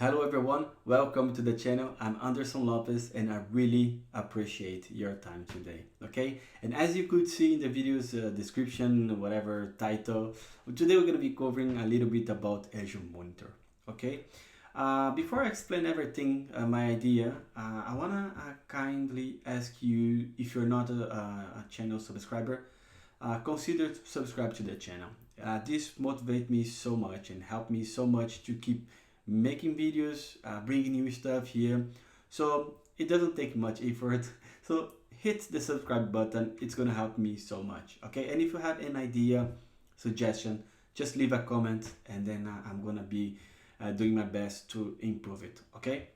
Hello everyone, welcome to the channel. I'm Anderson Lopez and I really appreciate your time today. Okay, and as you could see in the video's description, whatever title, today we're going to be covering a little bit about Azure Monitor. Okay, before I explain everything, my idea, I want to kindly ask you, if you're not a channel subscriber, consider to subscribe to the channel. This motivates me so much and help me so much to keep making videos, bringing new stuff here. So it doesn't take much effort. So hit the subscribe button. It's gonna help me so much. Okay, and if you have an idea, suggestion, just leave a comment, and then I'm gonna be doing my best to improve it. Okay.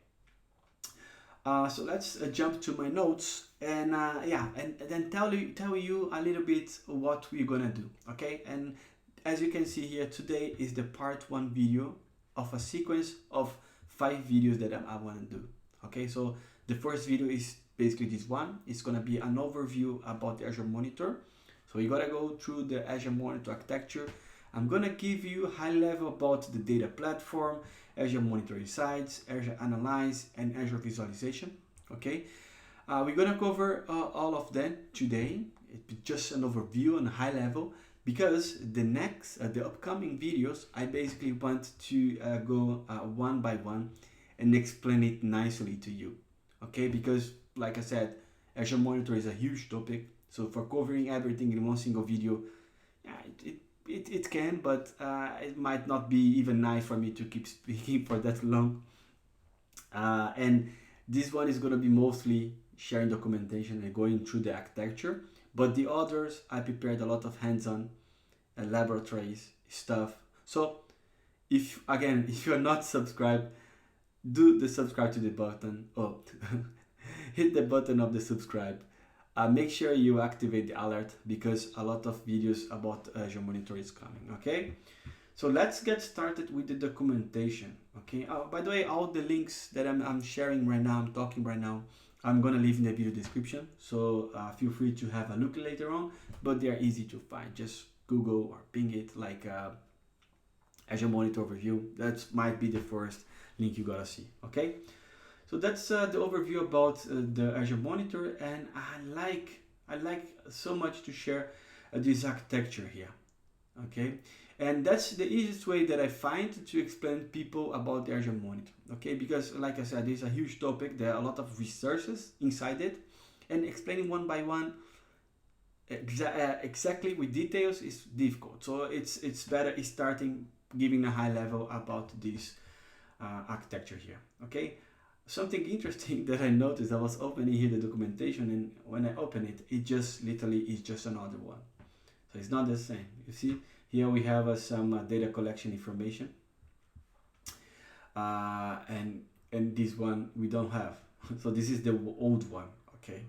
So let's jump to my notes and yeah, and then tell you a little bit what we're gonna do. Okay, and as you can see here, today is the part 1 video of a sequence of 5 videos that I want to do. Okay, so the first video is basically this one. It's gonna be an overview about the Azure Monitor. So you gotta go through the Azure Monitor architecture. I'm gonna give you high level about the data platform, Azure Monitor Insights, Azure Analyze, and Azure Visualization. Okay, we're gonna cover all of them today. It's just an overview on a high level, because the upcoming videos, I basically want to go one by one and explain it nicely to you. Okay, because like I said, Azure Monitor is a huge topic. So for covering everything in one single video, yeah, it can, but it might not be even nice for me to keep speaking for that long. And this one is going to be mostly sharing documentation and going through the architecture. But the others, I prepared a lot of hands-on laboratories stuff. So if you're not subscribed, do the subscribe to the button. Oh, hit the button of the subscribe. Make sure you activate the alert, because a lot of videos about Azure Monitor is coming. Okay, so let's get started with the documentation. Okay, by the way, all the links that I'm sharing right now, I'm talking right now, I'm gonna leave in the video description, so feel free to have a look later on, but they are easy to find. Just Google or ping it, like Azure Monitor overview. That might be the first link you gotta see. Okay, so that's the overview about the Azure Monitor, and I like so much to share this architecture here. Okay, and that's the easiest way that I find to explain people about the Azure Monitor. Okay, because like I said, it's a huge topic. There are a lot of resources inside it, and explaining one by one exactly with details is difficult. So it's better starting giving a high level about this architecture here. Okay, something interesting that I noticed, I was opening here the documentation, and when I open it, it just literally is just another one. So it's not the same. You see, here we have some data collection information, and this one we don't have. So this is the old one. Okay,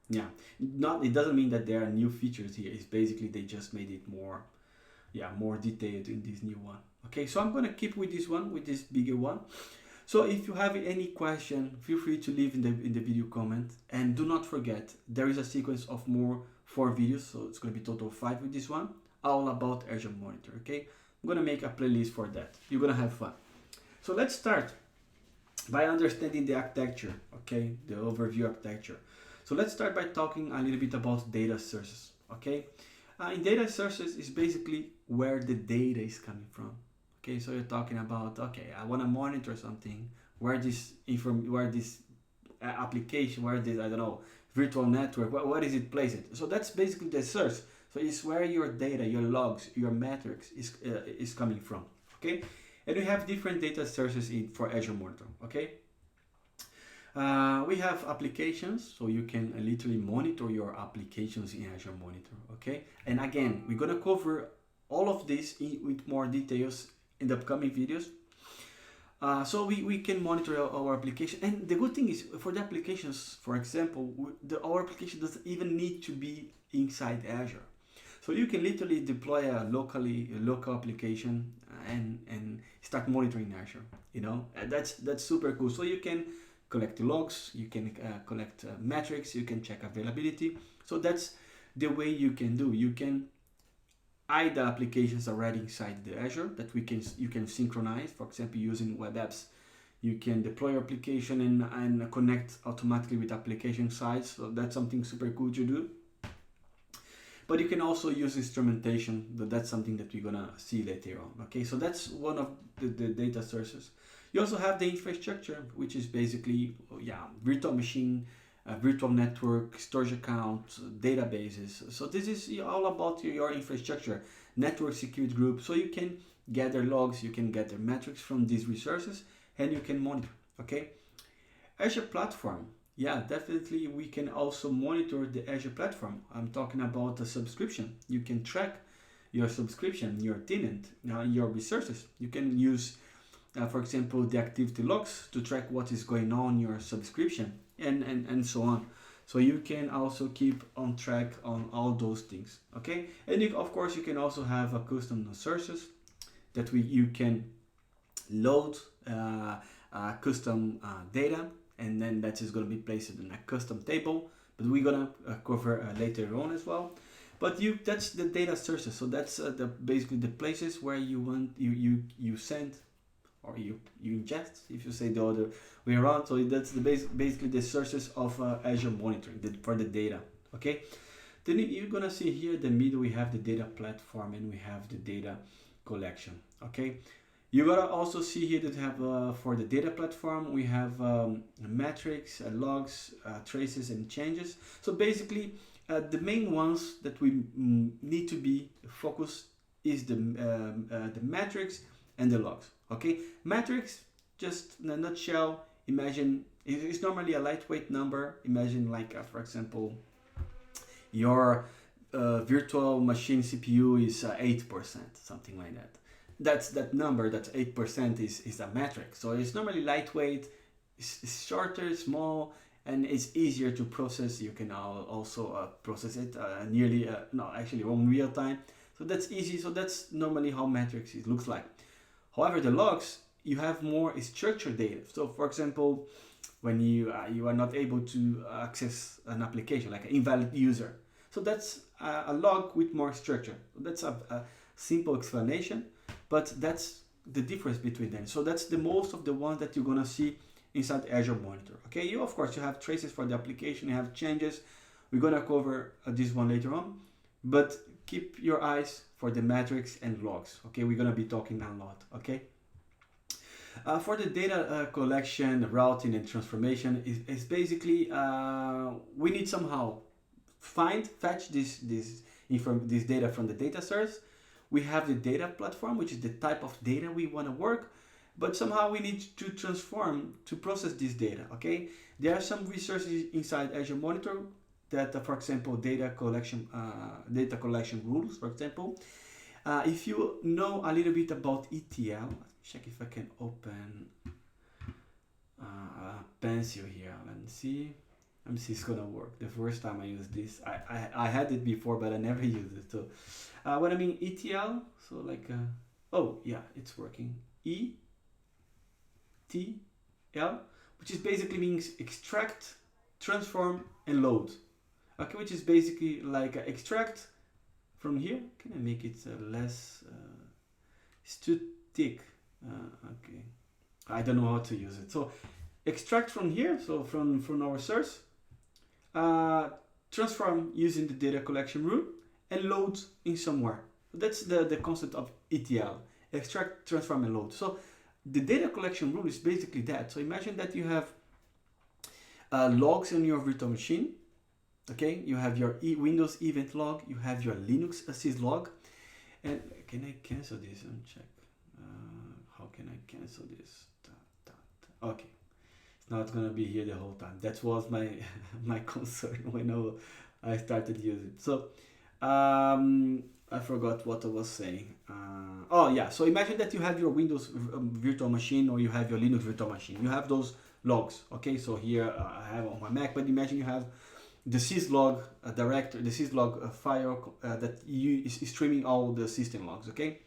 yeah, not, it doesn't mean that there are new features here. It's basically they just made it more, yeah, more detailed in this new one. Okay, so I'm gonna keep with this one, with this bigger one. So if you have any question, feel free to leave in the video comment, and do not forget there is a sequence of more 4 videos, so it's gonna be total 5 with this one, all about Azure Monitor. Okay, I'm gonna make a playlist for that. You're gonna have fun. So let's start by understanding the architecture. Okay, the overview architecture. So let's start by talking a little bit about data sources. Okay, in data sources is basically where the data is coming from. Okay, so you're talking about, okay, I want to monitor something, where this application, where this, I don't know, virtual network, where is it placed? So that's basically the source. So it's where your data, your logs, your metrics is coming from. Okay, and we have different data sources for Azure Monitor. Okay. We have applications, so you can literally monitor your applications in Azure Monitor. Okay, and again, we're gonna cover all of this with more details in the upcoming videos. So we can monitor our application, and the good thing is, for the applications, for example, our application doesn't even need to be inside Azure. So you can literally deploy a local application and start monitoring Azure. You know, and that's super cool. So you can collect logs, you can collect metrics, you can check availability. So that's the way you can do. You can idle applications already inside the Azure that you can synchronize. For example, using web apps, you can deploy your application and connect automatically with application sites. So that's something super cool to do. But you can also use instrumentation, but that's something that we're gonna see later on. Okay, so that's one of the data sources. You also have the infrastructure, which is basically, virtual machine, virtual network, storage account, databases. So this is all about your infrastructure, network security group. So you can gather logs, you can gather metrics from these resources, and you can monitor. Okay, Azure platform. Yeah, definitely we can also monitor the Azure platform. I'm talking about the subscription. You can track your subscription, your tenant, your resources. You can use, for example, the activity logs to track what is going on in your subscription and so on. So you can also keep on track on all those things. Okay, and of course you can also have a custom sources that you can load custom data, and then that is going to be placed in a custom table, but we're going to cover later on as well. But that's the data sources. So that's basically the places where you send or you ingest, if you say the other way around. So that's basically the sources of Azure monitoring for the data. Okay, then you're gonna see here in the middle we have the data platform and we have the data collection. Okay, you gotta also see here that we have for the data platform we have metrics, logs, traces, and changes. So basically the main ones that we need to be focused is the metrics and the logs. Okay, metrics, just in a nutshell, imagine it's normally a lightweight number. Imagine like for example your virtual machine CPU is 8%, something like that. That's that number, that's 8% is a metric. So it's normally lightweight, it's shorter, small, and it's easier to process. You can also process it on real time. So that's easy. So that's normally how metrics looks like. However, the logs, you have more structured data. So for example, when you are not able to access an application, like an invalid user. So that's a log with more structure. That's a simple explanation, but that's the difference between them. So that's the most of the ones that you're gonna see inside Azure Monitor. Okay, of course you have traces for the application, you have changes. We're gonna cover this one later on, but keep your eyes for the metrics and logs. Okay, we're gonna be talking a lot. Okay, for the data collection, routing, and transformation is basically we need somehow fetch this data from the data source. We have the data platform, which is the type of data we want to work, but somehow we need to transform to process this data. Okay, there are some resources inside Azure Monitor that, for example, data collection rules. For example, if you know a little bit about ETL, check if I can open a pencil here. Let me see if it's gonna work. The first time I used this, I had it before, but I never used it. So what I mean ETL, so like oh yeah, it's working. ETL, which is basically means extract, transform, and load. Okay, which is basically like extract from here. Can I make it less? It's too thick. Okay, I don't know how to use it. So extract from here, so from our source. Transform using the data collection rule, and load in somewhere. That's the concept of ETL, extract, transform, and load. So the data collection rule is basically that. So imagine that you have logs in your virtual machine. Okay, you have your Windows event log, you have your Linux syslog, and can I cancel this and check? How can I cancel this? Okay. Not gonna be here the whole time. That was my my concern when I started using it. So I forgot what I was saying. Oh yeah, so imagine that you have your Windows virtual machine or you have your Linux virtual machine. You have those logs. Okay, so here I have on my Mac, but imagine you have the syslog directory, the syslog file that is streaming all the system logs. Okay.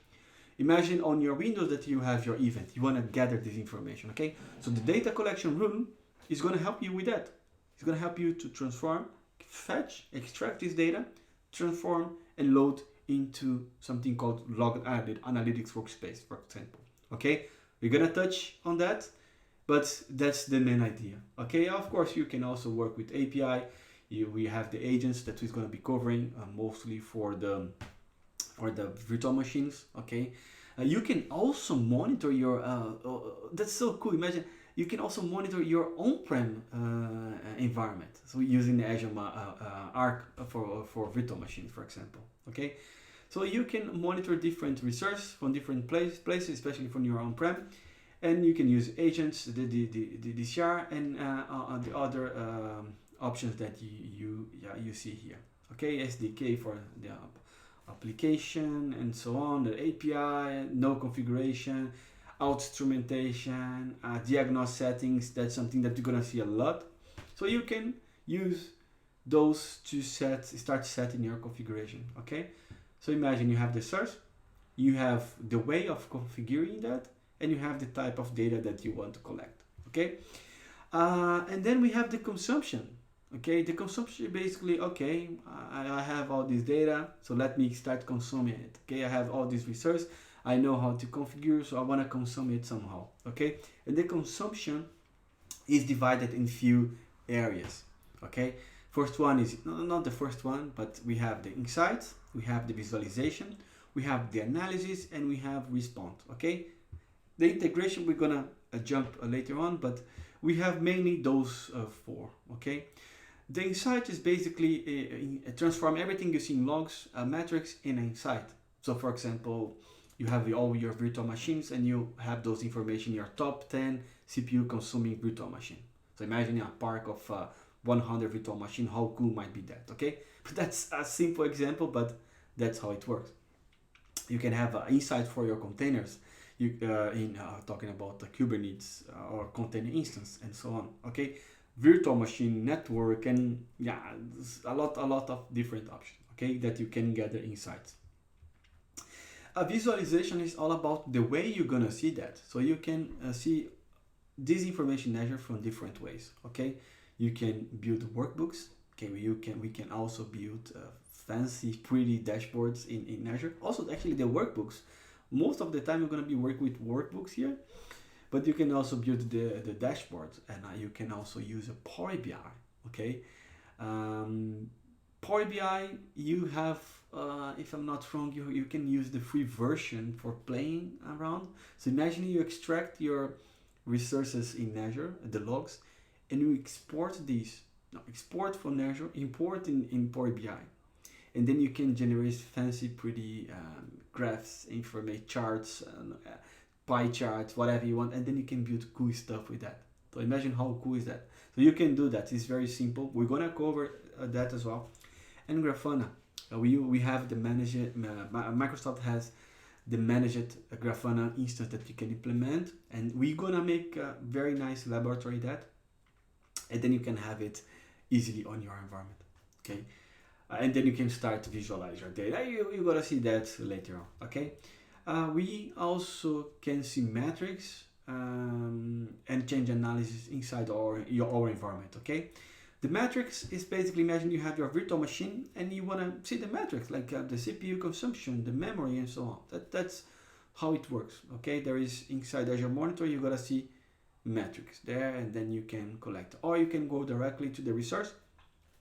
Imagine on your Windows that you have your event. You want to gather this information, okay? So the data collection rule is going to help you with that. It's going to help you to transform, fetch, extract this data, transform, and load into something called log analytics workspace, for example. Okay, we're gonna touch on that, but that's the main idea. Okay, of course you can also work with API. We have the agents that is going to be covering mostly for the virtual machines. Okay, you can also monitor your that's so cool. Imagine you can also monitor your on-prem environment, so using the Azure Arc for virtual machines, for example. Okay, so you can monitor different research from different places, especially from your on-prem, and you can use agents, the DCR, and the other options that you see here. Okay, SDK for the application and so on, the API, no configuration, instrumentation, diagnose settings. That's something that you're gonna see a lot. So you can use those to start setting your configuration. Okay, so imagine you have the source, you have the way of configuring that, and you have the type of data that you want to collect. Okay, and then we have the consumption. Okay, the consumption basically, okay, I have all this data, so let me start consuming it. Okay, I have all this resource, I know how to configure, so I want to consume it somehow. Okay, and the consumption is divided in few areas. Okay, first one is not the first one, but we have the insights, we have the visualization, we have the analysis, and we have response. Okay, the integration we're gonna jump later on, but we have mainly those four. Okay, the insight is basically transform everything you see in logs, metrics in an insight. So for example, you have all your virtual machines and you have those information, your top 10 CPU consuming virtual machine. So imagine a park of 100 virtual machine, how cool might be that, okay? But that's a simple example, but that's how it works. You can have insight for your containers, talking about the Kubernetes or container instance and so on, okay? Virtual machine, network, and yeah, a lot of different options, okay, that you can gather insights. A visualization is all about the way you're gonna see that. So you can see this information in Azure from different ways, okay? You can build workbooks, okay? We can also build fancy, pretty dashboards in Azure. Also, actually, the workbooks, most of the time you're gonna be working with workbooks here, but you can also build the dashboard, and you can also use a Power BI, okay? Power BI, you have, if I'm not wrong, you can use the free version for playing around. So imagine you extract your resources in Azure, the logs, and you export these. No, export from Azure, import in Power BI. And then you can generate fancy, pretty graphs, information, charts, pie charts, whatever you want, and then you can build cool stuff with that. So imagine how cool is that. So you can do that. It's very simple. We're gonna cover that as well. And Grafana, we have the managed. Microsoft has the managed Grafana instance that you can implement, and we're gonna make a very nice laboratory that, and then you can have it easily on your environment. Okay. And then you can start to visualize your data. You're gonna see that later on, okay? We also can see metrics and change analysis inside our environment, okay? The metrics is basically, imagine you have your virtual machine and you wanna see the metrics, like the CPU consumption, the memory, and so on. That's how it works, okay? There is inside Azure Monitor, you gotta see metrics there, and then you can collect, or you can go directly to the resource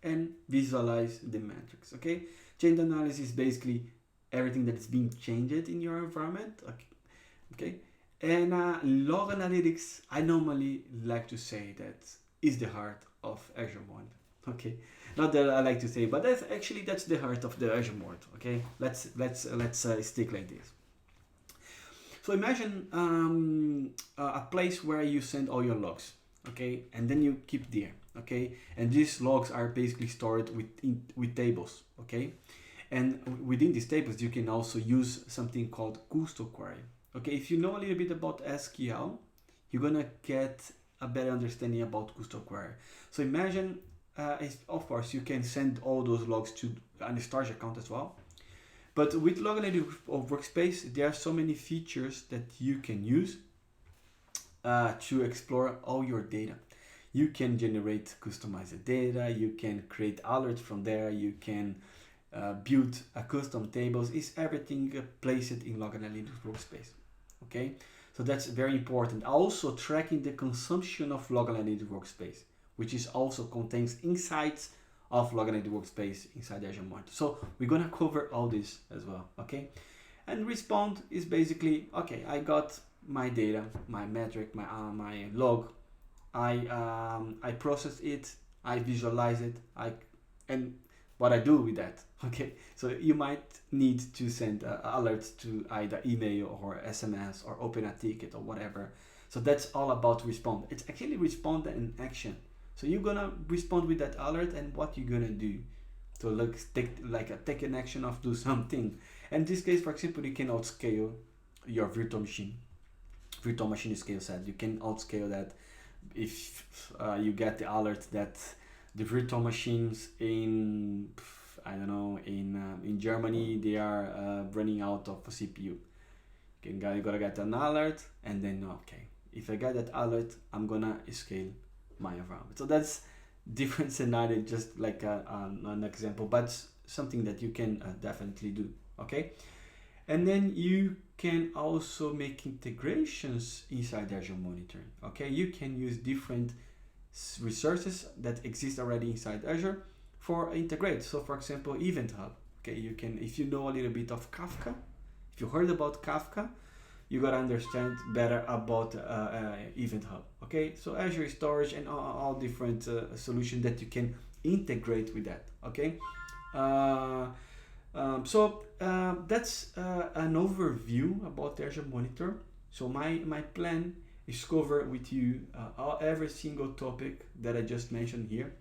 and visualize the metrics, okay? Change analysis is basically everything that is being changed in your environment, okay? And log analytics, I normally like to say that is the heart of Azure Monitor, okay? Not that I like to say, but that's the heart of the Azure Monitor, okay? Let's stick like this. So imagine a place where you send all your logs, okay? And then you keep there. Okay, and these logs are basically stored with tables, okay? And within these tables, you can also use something called custom query. Okay, if you know a little bit about SQL, you're gonna get a better understanding about custom query. So imagine, of course, you can send all those logs to an storage account as well. But with Log Analytics Workspace, there are so many features that you can use to explore all your data. You can generate customized data, you can create alerts from there, you can build a custom tables, is everything placed in Log Analytics workspace. Okay, so that's very important. Also tracking the consumption of Log Analytics workspace, which is also contains insights of Log Analytics workspace inside Azure Monitor. So we're gonna cover all this as well. Okay, and respond is basically, okay, I got my data, my metric, my log. I process it, I visualize it, and what I do with that. Okay, so you might need to send alerts to either email or SMS or open a ticket or whatever. So that's all about respond. It's actually respond and action. So you're gonna respond with that alert, and what you're gonna do to take an action of do something. In this case, for example, you can outscale your virtual machine scale set. You can outscale that if you get the alert that the virtual machines in, I don't know, in Germany, they are running out of CPU. You gotta get an alert, and then okay, if I get that alert, I'm gonna scale my environment. So that's different scenario, just like an example, but something that you can definitely do. Okay, and then you can also make integrations inside Azure Monitor. Okay, you can use different resources that exist already inside Azure for integrate. So for example, Event Hub. Okay, you can, if you know a little bit of Kafka, if you heard about Kafka, you gotta understand better about Event Hub. Okay, so Azure Storage and all different solutions that you can integrate with that. Okay, so that's an overview about Azure Monitor. So my plan is cover with you every single topic that I just mentioned here.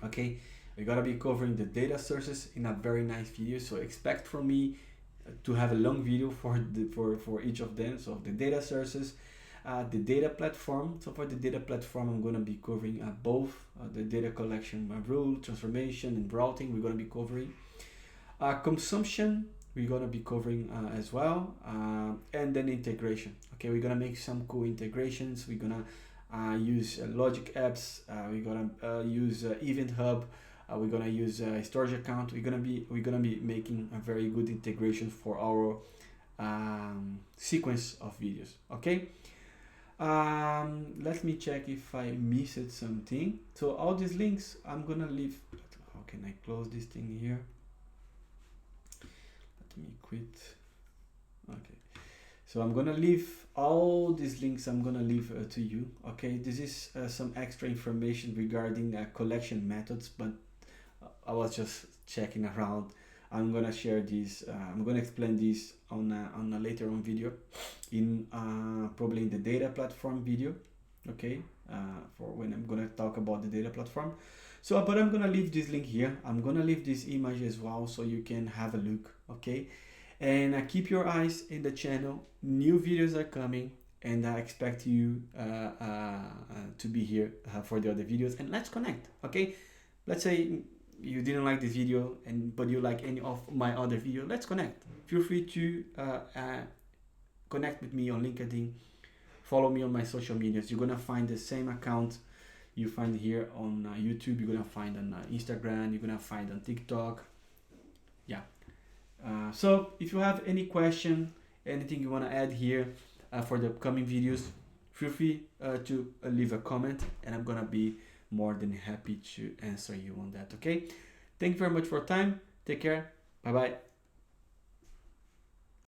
Okay, we're gonna be covering the data sources in a very nice video. So expect from me to have a long video for each of them. So the data sources, the data platform. So for the data platform, I'm gonna be covering both the data collection, rule, transformation, and routing. We're gonna be covering consumption. We're gonna be covering as well, and then integration. Okay, we're gonna make some cool integrations. We're gonna use logic apps. We're gonna use Event Hub. We're gonna use storage account. We're gonna be making a very good integration for our sequence of videos. Okay. Let me check if I missed something. So all these links I'm gonna leave. How can I close this thing here? Let me quit. Okay, so I'm gonna leave all these links. I'm gonna leave to you. Okay, this is some extra information regarding collection methods, but I was just checking around. I'm gonna share this. I'm gonna explain this on a later on video, in probably in the data platform video. Okay, for when I'm gonna talk about the data platform. So, but I'm gonna leave this link here. I'm gonna leave this image as well, so you can have a look. Okay, and keep your eyes in the channel. New videos are coming, and I expect you to be here for the other videos. And let's connect. Okay, let's say you didn't like this video, but you like any of my other video. Let's connect. Feel free to connect with me on LinkedIn. Follow me on my social medias. You're gonna find the same account you find here on YouTube. You're gonna find on Instagram. You're gonna find on TikTok. Yeah. So if you have any question, anything you want to add here for the upcoming videos, feel free to leave a comment, and I'm gonna be more than happy to answer you on that. Okay, thank you very much for your time. Take care. Bye bye.